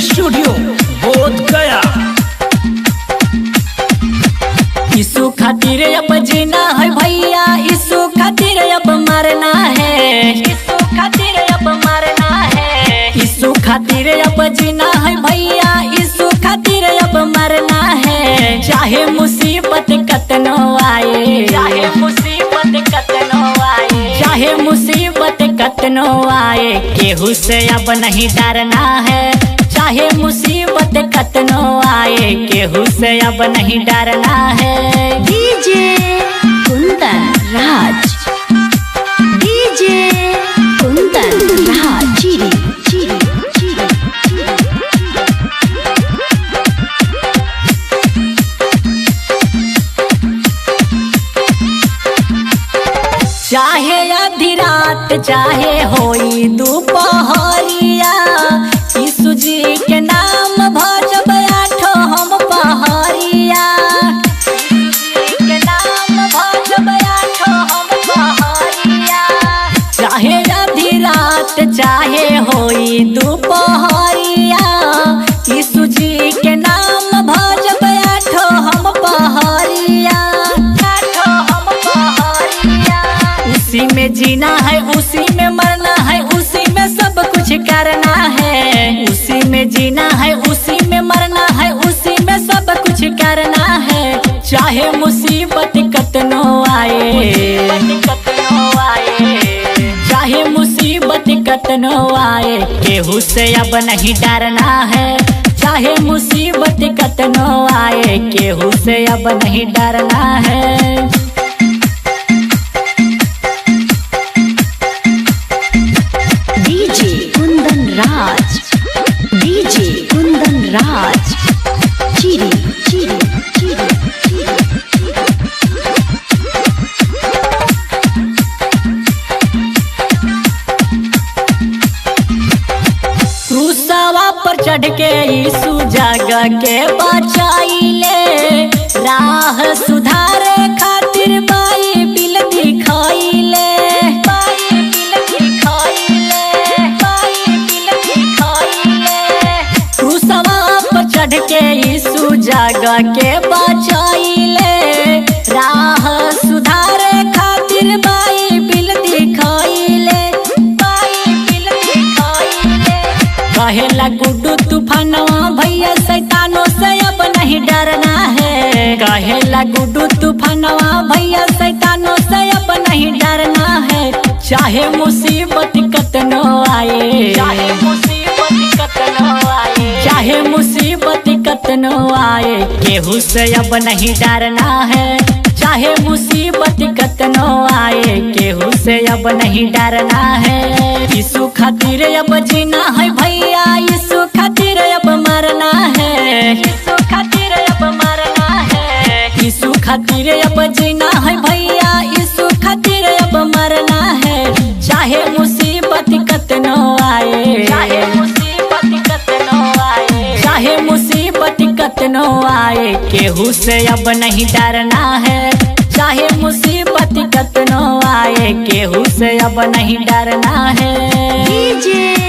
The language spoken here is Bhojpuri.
स्टूडियो बोध गया। यीशु खातिर अब जीना है भैया, यीशु खातिर अब मरना है, यीशु खातिर अब मरना है, यीशु खातिर अब जीना है भैया, यीशु खातिर अब मरना है। चाहे मुसीबत कतनो आए, चाहे मुसीबत कतनो आए, चाहे मुसीबत कतनो आए, केहू से अब नहीं डरना है। चाहे मुसीबत कतनो आए, केहू से अब नहीं डरना है। DJ Kundan Raj, DJ Kundan Raj, चिरी चिरी चिरी। चाहे आधी रात चाहे होई दोपहरिया, यीशु जी के नाम भजब आठो हम पहरिया, यीशु जी के नाम भजब आठो हम पहरिया। चाहे आधी रात चाहे होई दोपहरिया, यीशु जी के नाम भजब आठो हम पहरिया, आठो हम पहरिया। उसी में जीना है, उसी में मरना है, उसी में सब कुछ करना है। उसी में जीना है, उसी में मरना है, उसी में सब कुछ करना है। चाहे मुसीबत कतनो आए, कतनो आए, चाहे मुसीबत कतनो आए, केहू से अब नहीं डरना है। चाहे मुसीबत कतनो आए, केहू से अब नहीं डरना है। DJ Kundan Raj, DJ Kundan Raj, चिरी चिरी चिरी चिरी। क्रूसवा पर चढ़ के यीशु जग के बचाइले, राह सुधारे खातिर बाइबिल दिखाइले, बाइबिल दिखाइले, बाइबिल दिखाइले। क्रूसवा पर चढ़ के यीशु जग के बचाइले, राह सुधारे खातिर बाइबिल दिखाइले, बाइबिल दिखाइले। कहेला गुड्डू तूफानवा भैया शैतानों से अब नहीं डरना है। कहेला गुड्डू तूफानवा भैया शैतानों से अब नहीं डरना है। चाहे मुसीबत कतनो आए, चाहे मुसीबत कतनो आए, चाहे मुसीबत कतनो आए, केहू से अब नहीं डरना है। चाहे मुसीबत कतनो आए, केहू से अब नहीं डरना है। यीशु खातिर अब जीना है भैया, यीशु खातिर अब मरना है, यीशु खातिर अब मरना है, यीशु खातिर अब जीना है भैया, यीशु खातिर अब मरना है। चाहे मुसीबत कतनो आए, चाहे मुसीबत कतनो आए, चाहे मुसीबत कतनो आए, केहू से अब नहीं डरना है। चाहे मुसीबत कतनो आए, केहू से अब नहीं डरना है। डीजे